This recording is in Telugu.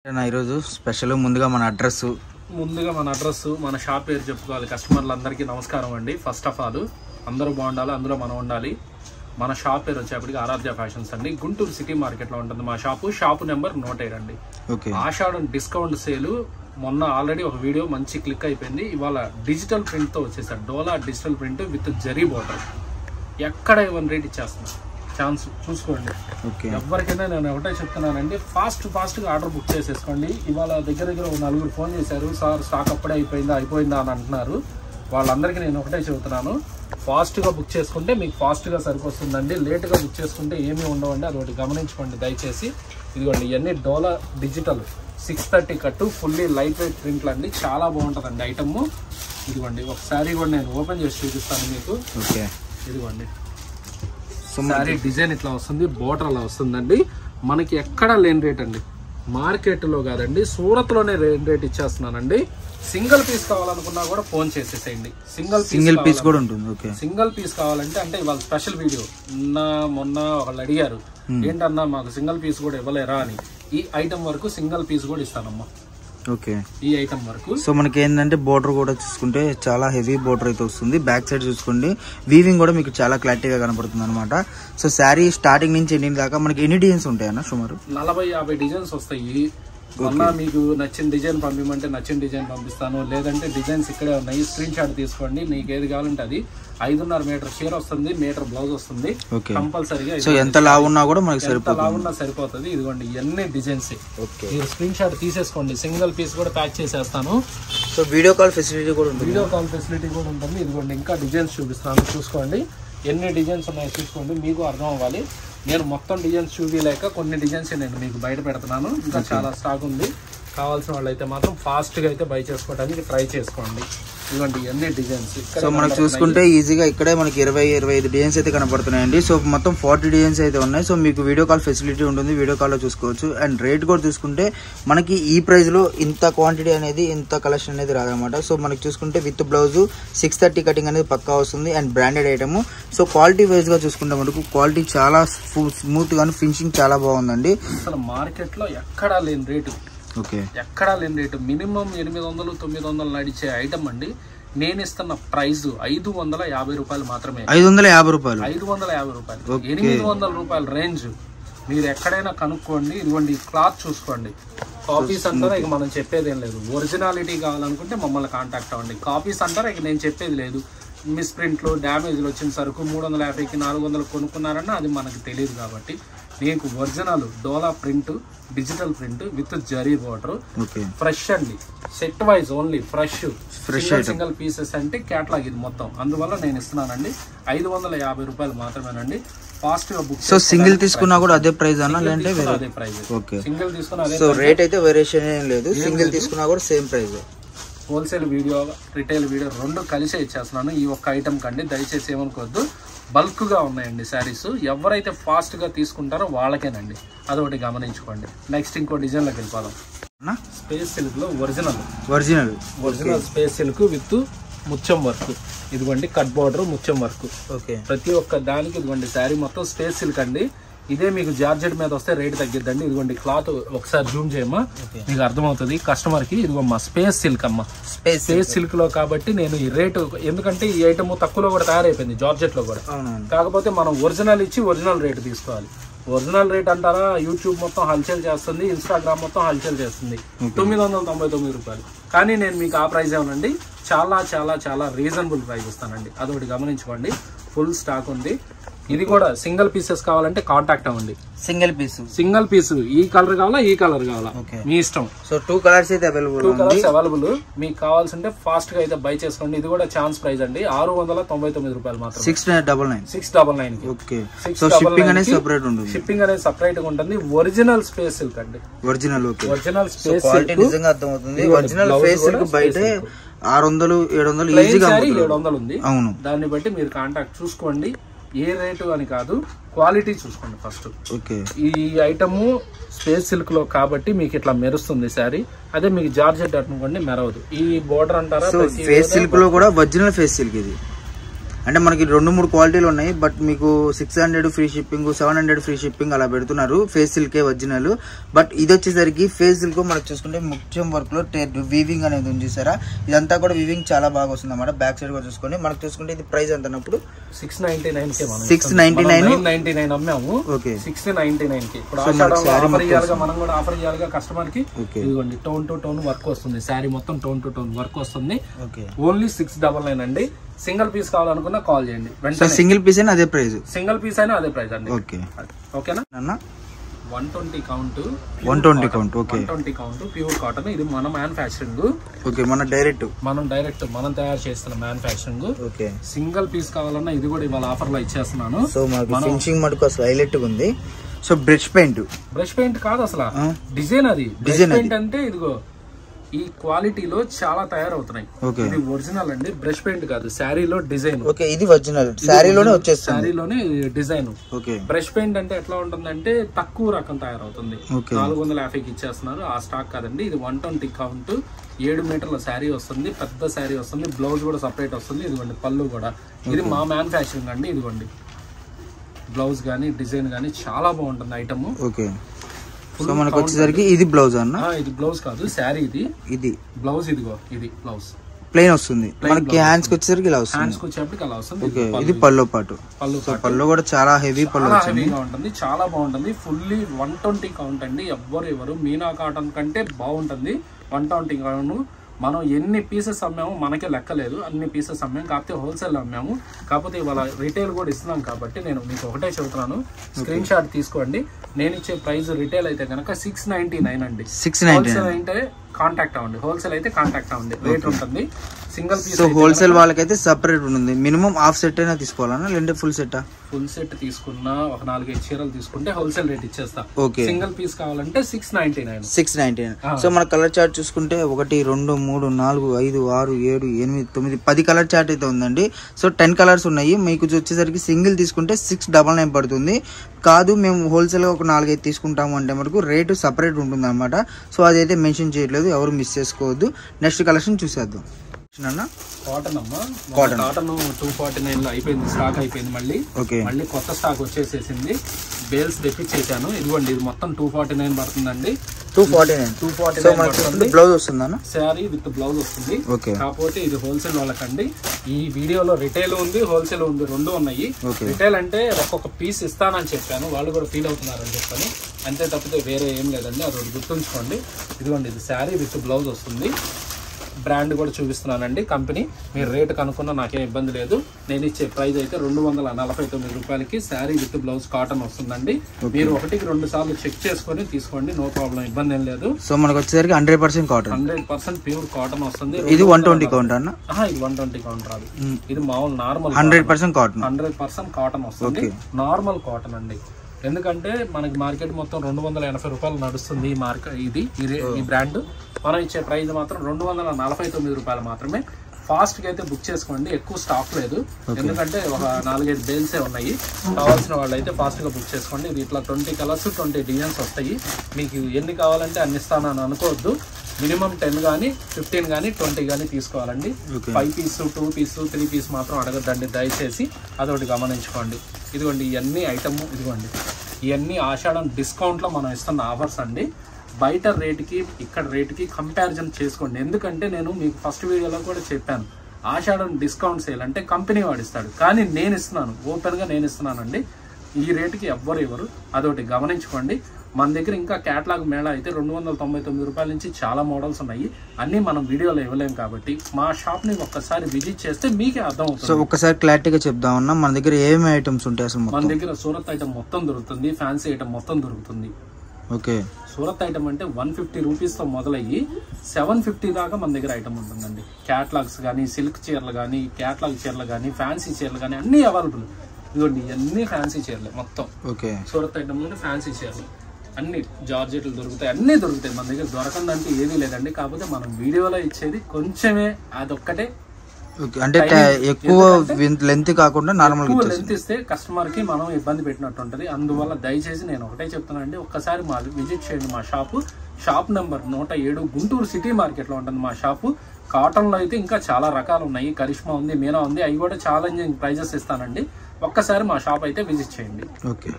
ఈరోజు స్పెషల్ ముందుగా మన అడ్రస్ మన షాప్ పేరు చెప్పుకోవాలి. కస్టమర్లందరికీ నమస్కారం అండి. ఫస్ట్ ఆఫ్ ఆల్ అందరూ బాగుండాలి, అందులో మనం ఉండాలి. మన షాప్ పేరు వచ్చేప్పటికి ఆరాధ్య ఫ్యాషన్స్ అండి. గుంటూరు సిటీ మార్కెట్ లో ఉంటుంది మా షాపు నెంబర్ 107 అండి. ఆషాఢం డిస్కౌంట్ సేల్ మొన్న ఆల్రెడీ ఒక వీడియో మంచి క్లిక్ అయిపోయింది. ఇవాళ డిజిటల్ ప్రింట్ తో వచ్చేసారు. డోలా digital print with zari border. ఎక్కడ ఇవన్నీ రేట్ ఇచ్చేస్తున్నా ఛాన్స్ చూసుకోండి. ఎవరికైనా నేను ఒకటే చెప్తున్నానండి, ఫాస్ట్ గా ఆర్డర్ బుక్ చేసేసుకోండి. ఇవాళ దగ్గర 4 ఫోన్ చేశారు, సార్ స్టాక్ అప్పుడే అయిపోయిందా అని అంటున్నారు. వాళ్ళందరికీ నేను ఒకటే చెబుతున్నాను, ఫాస్ట్ గా బుక్ చేసుకుంటే మీకు ఫాస్ట్ గా సరిపోతుందండి. లేట్ గా బుక్ చేసుకుంటే ఏమీ ఉండవండి, అదొకటి గమనించుకోండి దయచేసి. ఇదిగోండి ఇవన్నీ డోలా డిజిటల్ 630 కట్టు ఫుల్లీ లైట్ వెయిట్ ప్రింట్లు అండి. చాలా బాగుంటుందండి ఐటమ్. ఇదిగోండి ఒకసారి కూడా నేను ఓపెన్ చేసి చూపిస్తాను మీకు. ఇదిగోండి సారీ డిజైన్ ఇట్లా వస్తుంది, బోర్డర్ అలా వస్తుందండి. మనకి ఎక్కడా లేని రేట్ అండి, మార్కెట్ లో కాదండి, సూరత్ లోనే రేట్ ఇచ్చేస్తున్నానండి. సింగిల్ పీస్ కావాలనుకున్నా కూడా ఫోన్ చేసేసేయండి. సింగిల్ పీస్ కూడా ఉంటుంది. సింగిల్ పీస్ కావాలంటే అంటే ఇవాళ స్పెషల్ వీడియో మొన్న వాళ్ళు అడిగారు, ఏంటన్నా మాకు సింగిల్ పీస్ కూడా ఇవ్వలేరా అని. ఈ ఐటమ్ వరకు సింగిల్ పీస్ కూడా ఇస్తానమ్మా. ఈ ఐటమ్ వరకు. సో మనకి ఏంటంటే బోర్డర్ కూడా చూసుకుంటే చాలా హెవీ బోర్డర్ అయితే వస్తుంది. బ్యాక్ సైడ్ చూసుకోండి, వీవింగ్ కూడా మీకు చాలా క్లారిటీగా కనపడుతుంది అనమాట. సో శారీ స్టార్టింగ్ నుంచి ఎండింగ్ దాకా మనకి ఎన్ని డిజైన్స్ ఉంటాయన్న? సుమారు 40-50 డిజైన్స్ వస్తాయి. మొన్న మీకు నచ్చిన డిజైన్ పంపిమంటే నచ్చిన డిజైన్ పంపిస్తాను, లేదంటే డిజైన్స్ ఇక్కడే ఉన్నాయి. స్క్రీన్ షాట్ తీసుకోండి, మీకు ఏది కావాలంటే అది. 5.5 మీటర్ చీర వస్తుంది, మీటర్ బ్లౌజ్ వస్తుంది కంపల్సరీగా. ఎంత లావు ఉన్నా కూడా మనకి సరిపోతుంది. ఇదిగోండి ఇవన్నీ డిజైన్స్, మీరు స్క్రీన్ షాట్ తీసేసుకోండి. సింగిల్ పీస్ కూడా ప్యాక్ చేసేస్తాను. సో వీడియో కాల్ ఫెసిలిటీ కూడా ఉంటుంది. ఇదిగోండి ఇంకా డిజైన్స్ చూపిస్తాను, చూసుకోండి. ఎన్ని డిజైన్స్ ఉన్నాయో చూసుకోండి, మీకు అర్థం అవ్వాలి. నేను మొత్తం డిజైన్స్ చూపించలేక కొన్ని డిజైన్స్ నేను మీకు బయట పెడుతున్నాను. ఇంకా చాలా స్టాక్ ఉంది. కావాల్సిన వాళ్ళు అయితే మాత్రం ఫాస్ట్ గా అయితే బై చేసుకోవడానికి ట్రై చేసుకోండి. ఇవ్వండి ఇవన్నీ డిజైన్స్. సో మనకు చూసుకుంటే ఈజీగా ఇక్కడే మనకి 20-25 డిజైన్స్ అయితే కనపడుతున్నాయండి. సో మొత్తం 40 డిజైన్స్ అయితే ఉన్నాయి. సో మీకు వీడియో కాల్ ఫెసిలిటీ ఉంటుంది, వీడియో కాల్లో చూసుకోవచ్చు. అండ్ రేట్ కూడా చూసుకుంటే మనకి ఈ ప్రైస్ లో ఇంత క్వాంటిటీ అనేది, ఇంత కలెక్షన్ అనేది రాదనమాట. సో మనకి చూసుకుంటే విత్ బ్లౌజ్ 630 కటింగ్ అనేది పక్కా వస్తుంది. And branded item. So quality wise గా చూసుకుంటే మనకు క్వాలిటీ చాలా స్మూత్ గాను, ఫినిషింగ్ చాలా బాగుందండి. అసలు మార్కెట్ లో ఎక్కడా లేని రేటు, ఎక్కడా లేని రేటు. మినిమం 800-900 నడిచే ఐటమ్ అండి. నేను ఇస్తున్న ప్రైస్ 550 రూపాయలు మాత్రమే. 550 రూపాయలు 800 రూపాయల రేంజ్. మీరు ఎక్కడైనా కనుక్కోండి. ఇదిగోండి క్లాత్ చూసుకోండి. కాపీస్ అంటారా ఇక మనం చెప్పేది ఏం లేదు. ఒరిజినాలిటీ కావాలనుకుంటే మమ్మల్ని కాంటాక్ట్ అవ్వండి. కాపీస్ అంటారా ఇక నేను చెప్పేది లేదు. మిస్ ప్రింట్లు, డ్యామేజ్లు వచ్చిన సరుకు 350కి 400 కొనుక్కున్నారన్నా అది మనకు తెలియదు. కాబట్టి మీకు ఒరిజినల్ డోలా print, digital print with zari border, fresh అండి. Set wise only fresh single pieces అంటే క్యాటలాగ్ ఇది మొత్తం. అందువల్ల నేను ఇస్తున్నానండి 550 రూపాయలు మాత్రమేనండి. ఫాస్ట్ గా బుక్. సో సింగిల్ తీసుకున్నా కూడా అదే ప్రైస్ అన్న, లేదంటే అదే ప్రైస్. సింగిల్ తీసుకున్నా అదే. సో రేట్ అయితే వేరియేషన్ ఏం లేదు, సింగిల్ తీసుకున్నా కూడా same price. Wholesale video, retail video రెండు కలిసే ఇచ్చేస్తున్నాను ఈ ఒక్క ఐటమ్ కండి. దయచేసి ఏమనుకోవద్దు, బల్క్ గా ఉన్నాయండి శారీస్. ఎవరైతే ఫాస్ట్ గా తీసుకుంటారో వాళ్ళకేనండి, అదొకటి గమనించుకోండి. నెక్స్ట్ ఇంకో డిజైన్ లోకి వెళ్ళిపోదాం. స్పేస్ సిల్క్ లో ఒరిజినల్ స్పేస్ సిల్క్ విత్ ముత్యం వర్క్. ఇదిగోండి కట్ బోర్డర్, ముత్యం వర్క్. ప్రతి ఒక్క దానికి ఇదిగోండి శారీ మొత్తం స్పేస్ సిల్క్ అండి. ఇదే మీకు జార్జెట్ మీద వస్తే రేట్ తగ్గిద్దండి. ఇదిగోండి క్లాత్ ఒకసారి జూమ్ చేయమ్మా, మీకు అర్థమవుతుంది కస్టమర్ కి. ఇదిగోమ్మా స్పేస్ సిల్క్ అమ్మా. స్పేస్ సిల్క్ లో కాబట్టి నేను ఈ రేటు, ఎందుకంటే ఈ ఐటమ్ తక్కువలో కూడా తయారైపోయింది జార్జెట్ లో కూడా. కాకపోతే మనం ఒరిజినల్ ఇచ్చి ఒరిజినల్ రేట్ తీసుకోవాలి. ఒరిజినల్ రేట్ అంటారా, యూట్యూబ్ మొత్తం హల్చల్ చేస్తుంది, ఇన్స్టాగ్రామ్ మొత్తం హల్చల్ చేస్తుంది. 999 రూపాయలు. కానీ నేను మీకు ఆ ప్రైస్ ఏమనండి, చాలా చాలా చాలా రీజనబుల్ ప్రైస్ ఇస్తానండి. అదొకటి గమనించుకోండి. ఫుల్ స్టాక్ ఉంది. ఇది కూడా సింగిల్ పీసెస్ కావాలంటే కాంటాక్ట్ అవ్వండి. సింగిల్ పీస్ ఈ కలర్ కావాలా, ఈ కలర్ కావాలా, మీ ఇష్టం. సో 2 కలర్స్ అయితే అవైలబుల్. మీకు కావాల్సింటే ఫాస్ట్ గా అయితే బై చేసుకోండి. ఇది కూడా ఛాన్స్ ప్రైస్ అండి. 699 రూపాయలు మాత్రం. 699. షిప్పింగ్ అనేది సపరేట్ గా ఉంటుంది. ఒరిజినల్ స్పేస్ సిల్క్ అండి. ఒరిజినల్ స్పేస్ సిల్క్ నిజంగా అర్థమవుతుంది. ఒరిజినల్ స్పేస్ సిల్క్ బయట 600-700 ఈజీగా 700 ఉంది. అవును, దాన్ని బట్టి మీరు కాంటాక్ట్ చూసుకోండి. ఏ రేటు అని కాదు, క్వాలిటీ చూసుకోండి ఫస్ట్. ఈ ఐటమ్ స్పేస్ సిల్క్ లో కాబట్టి మీకు ఇట్లా మెరుస్తుంది శారీ. అదే మీకు జార్జెట్ అనుకోండి మెరవదు. ఈ బోర్డర్ అంటారా, ఫేస్ సిల్క్ లో కూడా ఒరిజినల్ ఫేస్ సిల్క్ ఇది. అంటే మనకి 2-3 క్వాలిటీలు ఉన్నాయి. బట్ మీకు 600 ఫ్రీ షిప్పింగ్, 700 ఫ్రీ షిప్పింగ్ అలా పెడుతున్నారు. Face సిల్కే original. బట్ ఇది వచ్చేసరికి ఫేస్ సిల్క్ మనకు చూసుకుంటే ముఖ్యం వర్క్ లో వీవింగ్ అనేది ఉంది చూసారా. ఇదంతా కూడా వీవింగ్ చాలా బాగా వస్తుంది అన్నమాట. బ్యాక్ సైడ్ కూడా చూసుకోండి. మనకు చూసుకుంటే ఇది ప్రైస్ ఎంత అన్నప్పుడు 699 అమ్మాము. ఓకే 699 కి. ఇప్పుడు మనం కూడా ఆఫర్ ఇవ్వాలిగా కస్టమర్ కి. ఇదిగోండి టోన్ టు టోన్ వర్క్ వస్తుంది. శారీ మొత్తం టోన్ టు టోన్ వర్క్ వస్తుంది. ఓన్లీ 699 అండి. సింగిల్ పీస్ కావాలనుకున్నా కాల్ చేయండి. సింగిల్ పీస్ అయినా అదే ప్రైస్, సింగిల్ పీస్ అయినా అదే ప్రైస్ అండి. ఓకేనా. 120 count. Okay 120 count pure cotton. ఇది మన మ్యానుఫ్యాక్చరింగ్. ఓకే మనం డైరెక్ట్ మనం తయారు చేస్తున్న మ్యానుఫ్యాక్చరింగ్. ఓకే సింగిల్ పీస్ కావాలన్నా ఇది కూడా ఇవాళ ఆఫర్ లో ఇచ్చేస్తున్నాను. సో మనకి ఫినిషింగ్ మటుకు అసలు హైలైట్ గా ఉంది. సో బ్రష్ పెయింట్ కాదు అసలు, డిజైన్. అది బ్రష్ పెయింట్ అంటే ఇదిగో ఈ క్వాలిటీలో చాలా తయారవుతున్నాయి. ఇది ఒరిజినల్ అండి, బ్రష్ పెయింట్ కాదు. శారీలో డిజైన్. ఓకే ఇది ఒరిజినల్ శారీలోనే వచ్చేస్తుంది. శారీలోనే డిజైన్. ఓకే బ్రష్ పెయింట్ అంటే ఎట్లా ఉంటుందంటే తక్కువ రకం తయారవుతుంది. 450కి ఇచ్చేస్తున్నారు. ఆ స్టాక్ కాదండి. ఇది 120 కౌంట్ 7 మీటర్ల శారీ వస్తుంది. పెద్ద శారీ వస్తుంది. బ్లౌజ్ కూడా సపరేట్ వస్తుంది. ఇదిగోండి పళ్ళు కూడా. ఇది మా మ్యానుఫ్యాక్చరింగ్ అండి. ఇదిగోండి బ్లౌజ్ గానీ డిజైన్ గానీ చాలా బాగుంటుంది ఐటమ్. ఓకే సో మనకు వచ్చేసరికి ఇది బ్లౌజ్ అన్న. ఇది బ్లౌజ్ కాదు, శారీ. ఇది బ్లౌజ్. ఇదిగో ఇది బ్లౌజ్ ప్లెయిన్ వస్తుంది. మనకి హ్యాండ్స్ కి వచ్చేసరికి ఇలా వస్తుంది. హ్యాండ్స్ కి వచ్చేప్పటికి అలా వస్తుంది. ఇది పళ్ళు పాటు. పళ్ళు కూడా చాలా హెవీగా ఉంటుంది. చాలా బాగుంటుంది. ఫుల్లీ 120 కౌంట్ అండి. ఎవరు మీనా కాటన్ కంటే బాగుంటుంది. 120 కౌంట్. మనం ఎన్ని పీసెస్ అమ్మాము మనకే లెక్కలేదు. అన్ని పీసెస్ అమ్మాము. కాకపోతే హోల్సేల్ అమ్మాము. కాకపోతే ఇవాళ రిటైల్ కూడా ఇస్తున్నాం కాబట్టి నేను మీకు ఒకటే చెబుతున్నాను, స్క్రీన్ షాట్ తీసుకోండి. నేను ఇచ్చే ప్రైస్ రిటైల్ అయితే కనుక 699 అండి. 699 అంటే కాంటాక్ట్ అవ్వండి. హోల్సేల్ అయితే కాంటాక్ట్ అవ్వండి. రేట్ ఉంటుంది. Single piece. సో హోల్సేల్ వాళ్ళకైతే సెపరేట్ ఉంటుంది. మినిమం హాఫ్ సెట్ అయినా తీసుకోవాలన్నా లేదంటే ఫుల్ సెట్? ఫుల్ సెట్ తీసుకున్నా ఒక 4-5 చీరలు తీసుకుంటే హోల్సేల్ రేట్ ఇచ్చేస్తా. ఓకే సింగిల్ పీస్ కావాలంటే 699. సో మన కలర్ చార్ట్ చూసుకుంటే 1 2 3 4 5 6 7 8 9 10 కలర్ చార్ట్ అయితే ఉందండి. సో 10 కలర్స్ ఉన్నాయి. మీకు వచ్చేసరికి సింగిల్ తీసుకుంటే 699 పడుతుంది. కాదు మేము హోల్సేల్ గా ఒక 4-5 తీసుకుంటాము అంటే మనకు రేటు సపరేట్ ఉంటుంది అనమాట. సో అదైతే మెన్షన్ చేయట్లేదు, ఎవరు మిస్ చేసుకోవద్దు. నెక్స్ట్ కలెక్షన్ చూసేద్దాం. కాటన్ అమ్మా. కాటన్ 249 లో అయిపోయింది. స్టాక్ అయిపోయింది. మళ్ళీ కొత్త స్టాక్ వచ్చేసేసింది. బేల్స్ తెప్పించేసాను. ఇదిగోండి ఇది మొత్తం 249 పడుతుందండి. 249 బ్లౌజ్ వస్తుందా? శారీ విత్ బ్లౌజ్ వస్తుంది. కాకపోతే ఇది హోల్సేల్ వాళ్ళకండి. ఈ వీడియోలో రిటైల్ ఉంది, హోల్సేల్ ఉంది, రెండు ఉన్నాయి. రిటైల్ అంటే ఒక్కొక్క పీస్ ఇస్తానని చెప్పాను. వాళ్ళు కూడా ఫీల్ అవుతున్నారని చెప్పాను. అంతే తప్పితే వేరే ఏం లేదండి. అది గుర్తుంచుకోండి. ఇదిగోండి ఇది శారీ విత్ బ్లౌజ్ వస్తుంది. బ్రాండ్ కూడా చూపిస్తున్నానండి. కంపెనీ మీరు రేటు కనుక్కున్నా నాకేం ఇబ్బంది లేదు. నేను ఇచ్చే ప్రైస్ అయితే 249 రూపాయలకి శారీ విత్ బ్లౌజ్ కాటన్ వస్తుందండి. మీరు 1-2 సార్లు చెక్ చేసుకుని తీసుకోండి. నో ప్రాబ్లం, ఇబ్బంది ఏం లేదు. సో మనకు వచ్చేసరికి 100% కాటన్, 100% ప్యూర్ కాటన్ వస్తుంది. ఇది 120 కౌంట్ అన్న? ఇది 120 కౌంట్ రాదు. ఇది మామూలు నార్మల్ 100% కాటన్. 100% కాటన్ వస్తుంది. నార్మల్ కాటన్ అండి. ఎందుకంటే మనకి మార్కెట్ మొత్తం 280 రూపాయలు నడుస్తుంది. ఈ మార్కెట్ ఈ బ్రాండ్. మనం ఇచ్చే ప్రైస్ మాత్రం 249 రూపాయలు మాత్రమే. ఫాస్ట్ గా అయితే బుక్ చేసుకోండి. ఎక్కువ స్టాక్ లేదు. ఎందుకంటే ఒక 4-5 బేల్సే ఉన్నాయి. కావాల్సిన వాళ్ళు అయితే ఫాస్ట్ గా బుక్ చేసుకోండి. ఇది ఇట్లా 20 కలర్స్ 20 డిజైన్స్ వస్తాయి. మీకు ఎన్ని కావాలంటే అన్ని ఇస్తానని అనుకోవద్దు. మినిమం 10 కానీ 15 కానీ 20 కానీ తీసుకోవాలండి. 5 పీస్ 2 పీస్ 3 పీస్ మాత్రం అడగద్దండి దయచేసి. అదొకటి గమనించుకోండి. ఇదిగోండి ఇవన్నీ ఐటమ్. ఇదిగోండి ఇవన్నీ ఆషాఢం డిస్కౌంట్ లో మనం ఇస్తున్న ఆఫర్స్ అండి. బయట రేటుకి ఇక్కడ రేటుకి కంపారిజన్ చేసుకోండి. ఎందుకంటే నేను మీకు ఫస్ట్ వీడియోలో కూడా చెప్పాను, ఆషాఢం డిస్కౌంట్ సేల్ అంటే కంపెనీ వాడిస్తాడు, కానీ నేను ఇస్తున్నాను, ఓపెన్ గా నేను ఇస్తున్నానండి. ఈ రేటుకి ఎవ్వరు ఇవ్వరు. అదొకటి గమనించుకోండి. మన దగ్గర ఇంకా క్యాటలాగ్ మేళా అయితే 299 రూపాయల నుంచి చాలా మోడల్స్ ఉన్నాయి. అన్ని మనం వీడియోలో ఇవ్వలేం కాబట్టి మా షాప్ ని ఒక్కసారి విజిట్ చేస్తే మీకే అర్థం అవుతుంది. సో ఒక్కసారి క్లారిటీగా చెప్దామన్నా, మన దగ్గర ఏమేమి ఐటమ్స్ ఉంటాయి అసలు? మన దగ్గర సూరత్ ఐటమ్ మొత్తం దొరుకుతుంది. ఫ్యాన్సీ ఐటమ్ మొత్తం దొరుకుతుంది. ఓకే సూరత్ ఐటమ్ అంటే 150 రూపీస్ తో మొదలయ్యి 750 దాకా మన దగ్గర ఐటమ్ ఉంటుందండి. క్యాటలాగ్స్ కానీ, సిల్క్ చీరలు కానీ, క్యాటలాగ్ చీరలు కానీ, ఫ్యాన్సీ చీరలు కానీ అన్ని అవైలబుల్. ఇదిగోండి అన్ని ఫ్యాన్సీ చీరలే మొత్తం. ఓకే సూరత్ ఐటమ్ నుండి ఫ్యాన్సీ చీరలు అన్ని జార్జెట్లు దొరుకుతాయి, అన్ని దొరుకుతాయి. మన దగ్గర దొరకందంటే ఏదీ లేదండి. కాకపోతే మనం వీడియోలో ఇచ్చేది కొంచెమే, అదొక్కటే అంటే ఎక్కువ లెంత్ కాకుండా నార్మల్ లెంత్ ఇస్తే కస్టమర్ కి మనం ఇబ్బంది పెట్టినట్టు ఉంటది. అందువల్ల దయచేసి నేను ఒకటే చెప్తాను అండి, ఒక్కసారి మా విజిట్ చేయండి. మా shop number 107 Guntur city market లో ఉంటుంది మా షాపు. కాటన్ లో అయితే ఇంకా చాలా రకాలు ఉన్నాయి, కరిష్మా ఉంది, మీనా ఉంది, అవి కూడా ఛాలెంజింగ్ ప్రైజెస్ ఇస్తానండి. ఒక్కసారి మా షాప్ అయితే విజిట్ చేయండి. ఓకే.